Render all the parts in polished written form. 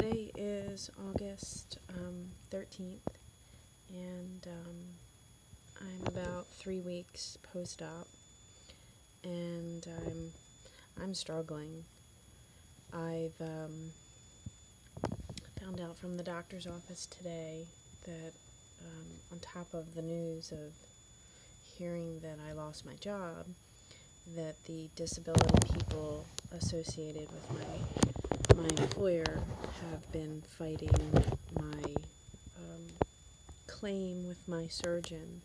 Today is August 13th, and I'm about 3 weeks post-op, and I'm struggling. I've found out from the doctor's office today that on top of the news of hearing that I lost my job, that the disability people associated with my employer have been fighting my claim with my surgeon,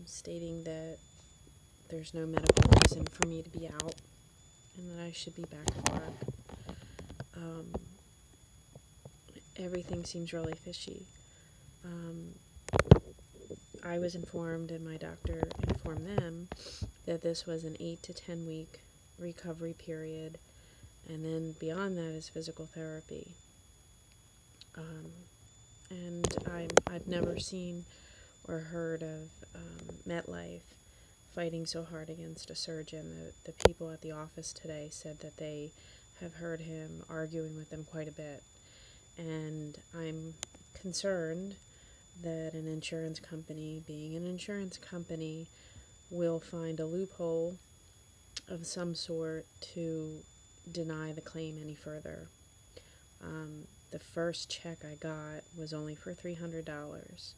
stating that there's no medical reason for me to be out and that I should be back at work. Everything seems really fishy. I was informed, and my doctor informed them, that this was an 8 to 10 week recovery period, and then beyond that is physical therapy. And I've never seen or heard of MetLife fighting so hard against a surgeon. The people at the office today said that they have heard him arguing with them quite a bit, and I'm concerned that an insurance company, being an insurance company, will find a loophole of some sort to deny the claim any further. The first check I got was only for $300.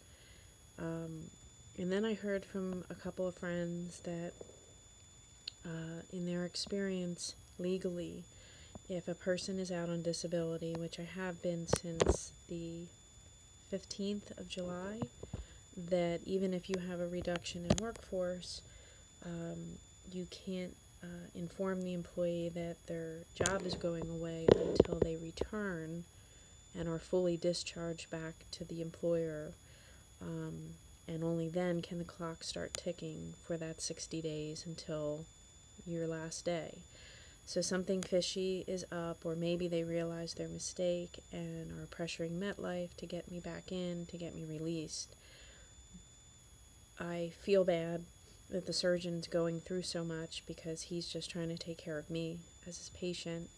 And then I heard from a couple of friends that in their experience legally, if a person is out on disability, which I have been since the 15th of July, that even if you have a reduction in workforce, you can't inform the employee that their job is going away until they return and are fully discharged back to the employer, and only then can the clock start ticking for that 60 days until your last day. So something fishy is up, or maybe they realize their mistake and are pressuring MetLife to get me back in, to get me released. I feel bad that the surgeon's going through so much, because he's just trying to take care of me as his patient,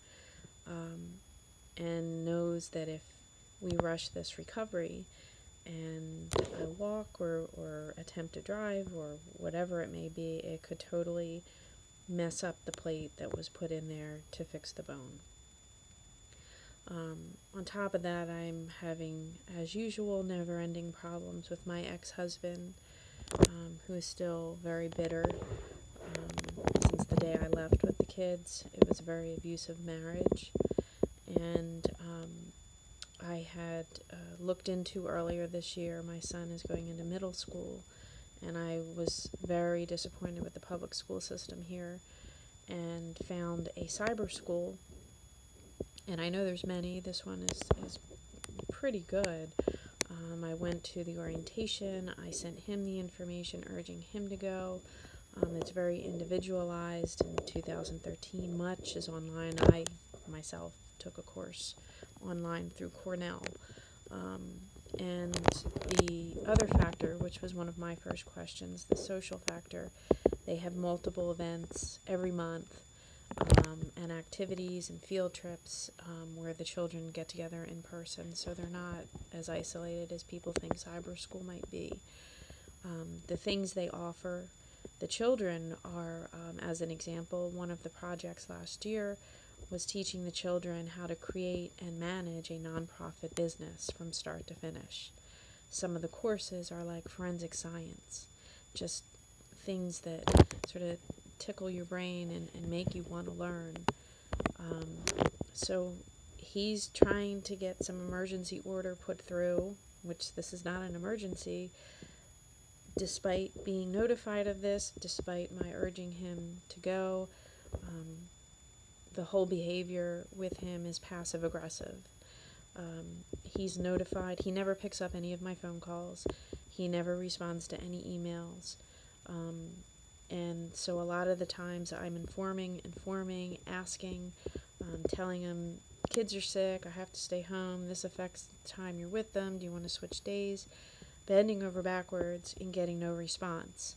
and knows that if we rush this recovery and I walk or attempt to drive or whatever it may be, it could totally mess up the plate that was put in there to fix the bone. On top of that, I'm having, as usual, never-ending problems with my ex-husband, who is still very bitter. Since the day I left with the kids, it was a very abusive marriage, and I had looked into earlier this year, my son is going into middle school, and I was very disappointed with the public school system here, and found a cyber school, and I know there's many. This one is pretty good. I went to the orientation, I sent him the information urging him to go. It's very individualized. In 2013, much is online. I myself took a course online through Cornell. And the other factor, which was one of my first questions, the social factor, they have multiple events every month, and activities and field trips where the children get together in person, so they're not as isolated as people think cyber school might be. The things they offer the children are, as an example, one of the projects last year was teaching the children how to create and manage a nonprofit business from start to finish. Some of the courses are like forensic science, just things that sort of tickle your brain and make you want to learn. So he's trying to get some emergency order put through, which this is not an emergency, despite being notified of this, despite my urging him to go. The whole behavior with him is passive-aggressive. He's notified. He never picks up any of my phone calls. He never responds to any emails. And so a lot of the times I'm informing, asking, telling him, kids are sick, I have to stay home, this affects the time you're with them, do you want to switch days? Bending over backwards and getting no response.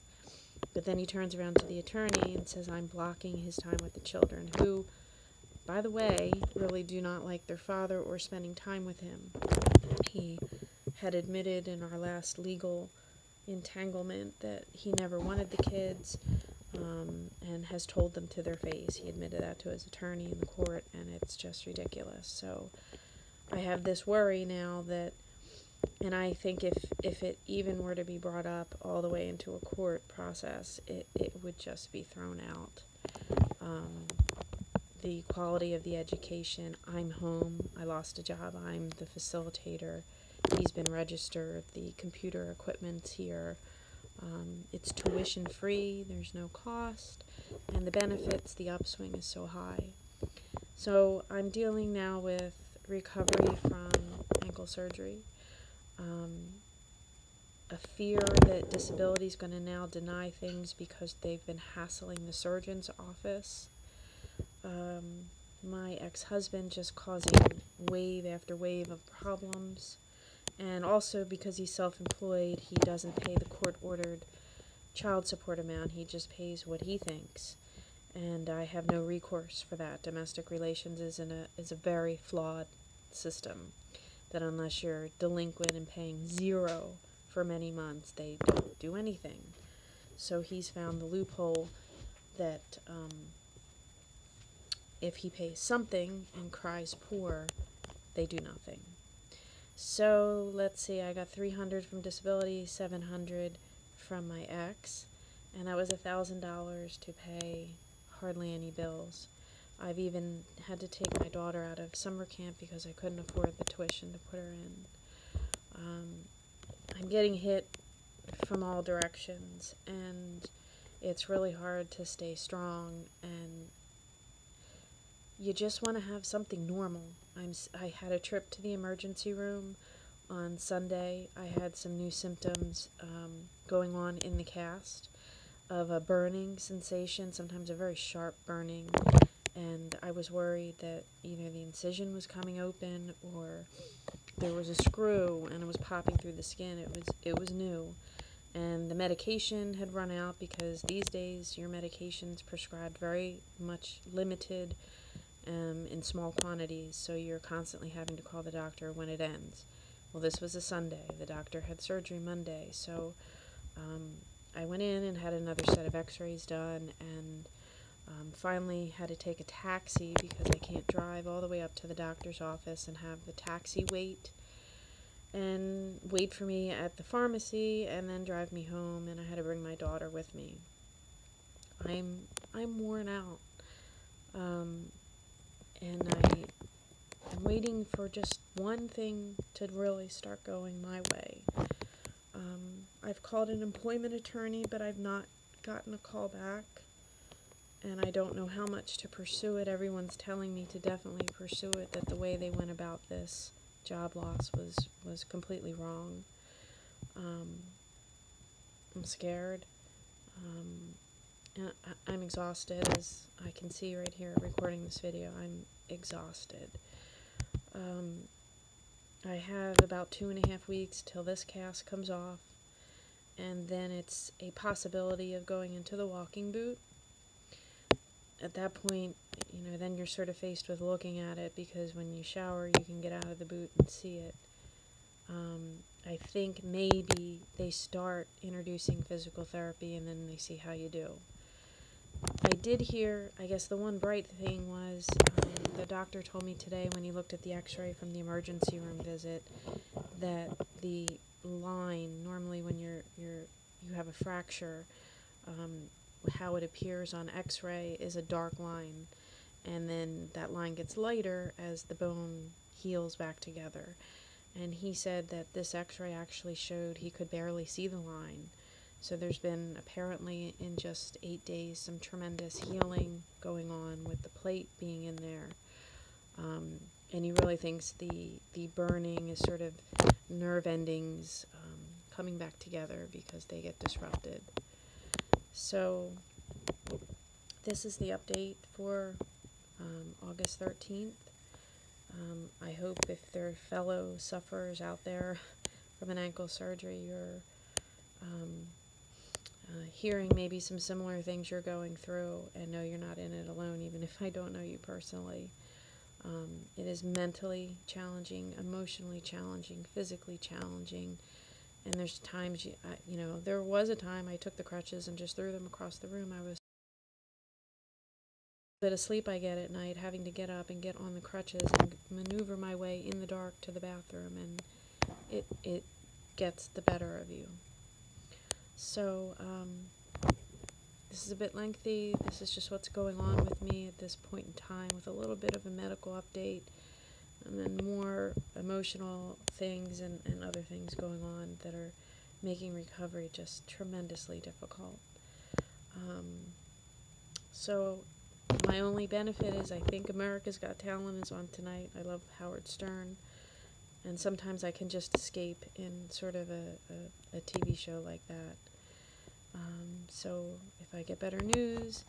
But then he turns around to the attorney and says I'm blocking his time with the children, who by the way, really do not like their father or spending time with him. He had admitted in our last legal entanglement that he never wanted the kids, and has told them to their face. He admitted that to his attorney in the court, and it's just ridiculous. So I have this worry now that, and I think if it even were to be brought up all the way into a court process, it would just be thrown out. The quality of the education, I'm home, I lost a job, I'm the facilitator, he's been registered, the computer equipment's here, it's tuition free, there's no cost, and the benefits, the upswing is so high. So I'm dealing now with recovery from ankle surgery, a fear that disability is going to now deny things because they've been hassling the surgeon's office. My ex-husband just causing wave after wave of problems, and also because he's self-employed, he doesn't pay the court-ordered child support amount, he just pays what he thinks, and I have no recourse for that. Domestic relations is a very flawed system, that unless you're delinquent and paying zero for many months, they don't do anything. So he's found the loophole that if he pays something and cries poor, they do nothing. So let's see, I got $300 from disability, $700 from my ex, and that was $1,000 to pay hardly any bills. I've even had to take my daughter out of summer camp because I couldn't afford the tuition to put her in. I'm getting hit from all directions, and it's really hard to stay strong, and you just want to have something normal. I had a trip to the emergency room on Sunday. I had some new symptoms going on in the cast of a burning sensation, sometimes a very sharp burning, and I was worried that either the incision was coming open or there was a screw and it was popping through the skin. It was new, and the medication had run out, because these days your medication's prescribed very much limited in small quantities, so you're constantly having to call the doctor when it ends. Well, this was a Sunday. The doctor had surgery Monday, so I went in and had another set of x-rays done, and finally had to take a taxi because I can't drive all the way up to the doctor's office, and have the taxi wait for me at the pharmacy and then drive me home, and I had to bring my daughter with me. I'm worn out. And I'm waiting for just one thing to really start going my way. I've called an employment attorney, but I've not gotten a call back, and I don't know how much to pursue it. Everyone's telling me to definitely pursue it, that the way they went about this job loss was completely wrong. I'm scared. I'm exhausted, as I can see right here recording this video. I'm exhausted. I have about 2.5 weeks till this cast comes off, and then it's a possibility of going into the walking boot. At that point, then you're sort of faced with looking at it, because when you shower, you can get out of the boot and see it. I think maybe they start introducing physical therapy, and then they see how you do. I did hear, I guess the one bright thing was, the doctor told me today when he looked at the x-ray from the emergency room visit, that the line, normally when you have a fracture, how it appears on x-ray is a dark line, and then that line gets lighter as the bone heals back together. And he said that this x-ray actually showed he could barely see the line. So there's been, apparently, in just 8 days, some tremendous healing going on with the plate being in there. And he really thinks the burning is sort of nerve endings coming back together because they get disrupted. So this is the update for August 13th. I hope if there are fellow sufferers out there from an ankle surgery, you're hearing maybe some similar things you're going through, and know you're not in it alone, even if I don't know you personally. It is mentally challenging, emotionally challenging, physically challenging, and there's times, there was a time I took the crutches and just threw them across the room. I was a bit of sleep I get at night, having to get up and get on the crutches and maneuver my way in the dark to the bathroom, and it gets the better of you. So, this is a bit lengthy. This is just what's going on with me at this point in time, with a little bit of a medical update, and then more emotional things and other things going on that are making recovery just tremendously difficult. So my only benefit is I think America's Got Talent is on tonight. I love Howard Stern, and sometimes I can just escape in sort of a TV show like that. So if I get better news,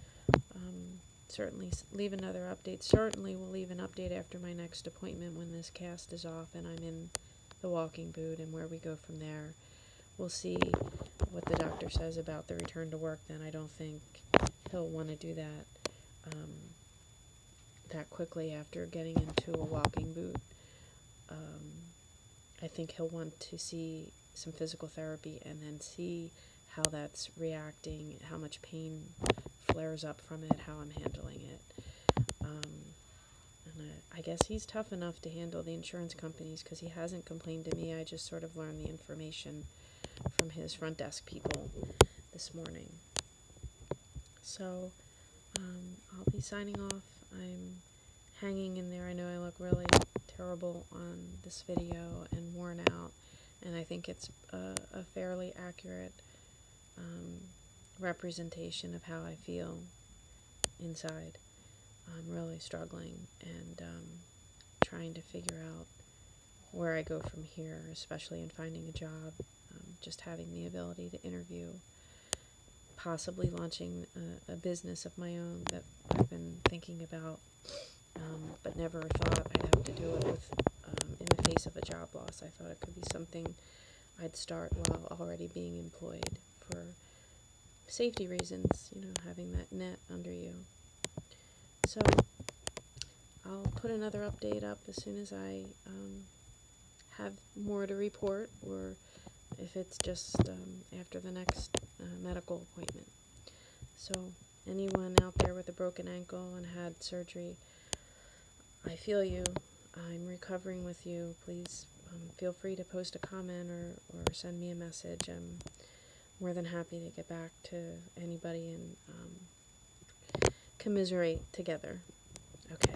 certainly leave another update. Certainly will leave an update after my next appointment when this cast is off and I'm in the walking boot, and where we go from there. We'll see what the doctor says about the return to work then. I don't think he'll want to do that that quickly after getting into a walking boot. I think he'll want to see some physical therapy and then see how that's reacting, how much pain flares up from it, how I'm handling it. And I guess he's tough enough to handle the insurance companies because he hasn't complained to me. I just sort of learned the information from his front desk people this morning. So I'll be signing off. I'm hanging in there. I know I look really terrible on this video and worn out, and I think it's a fairly accurate representation of how I feel inside. I'm really struggling and trying to figure out where I go from here, especially in finding a job, just having the ability to interview, possibly launching a business of my own that I've been thinking about, but never thought I'd have to do it with in the face of a job loss. I thought it could be something I'd start while already being employed for safety reasons, having that net under you. So I'll put another update up as soon as I have more to report, or if it's just after the next medical appointment. So anyone out there with a broken ankle and had surgery, I feel you. I'm recovering with you. Please feel free to post a comment or send me a message. I'm more than happy to get back to anybody and commiserate together. Okay.